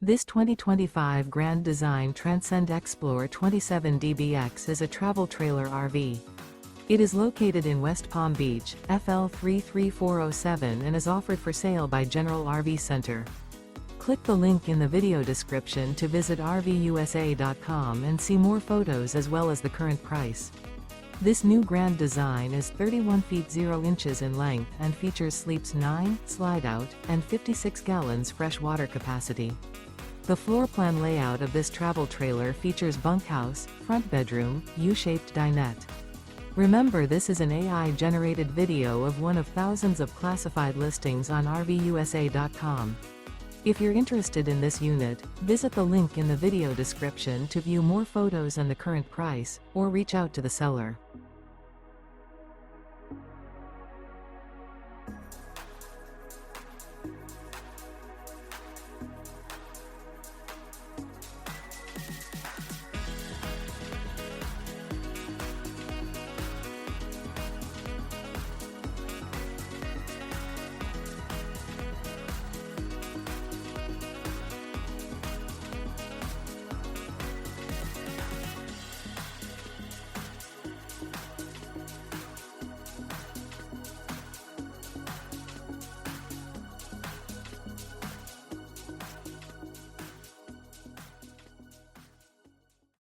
This 2025 Grand Design Transcend Xplor 27DBX is a travel trailer RV. It is located in West Palm Beach, FL 33407 and is offered for sale by General RV Center. Click the link in the video description to visit RVUSA.com and see more photos as well as the current price. This new Grand Design is 31 feet 0 inches in length and features sleeps 9, Slideout, and 56 gallons fresh water capacity. The floor plan layout of this travel trailer features bunkhouse, front bedroom, U-shaped dinette. Remember, this is an AI-generated video of one of thousands of classified listings on RVUSA.com. If you're interested in this unit, visit the link in the video description to view more photos and the current price, or reach out to the seller.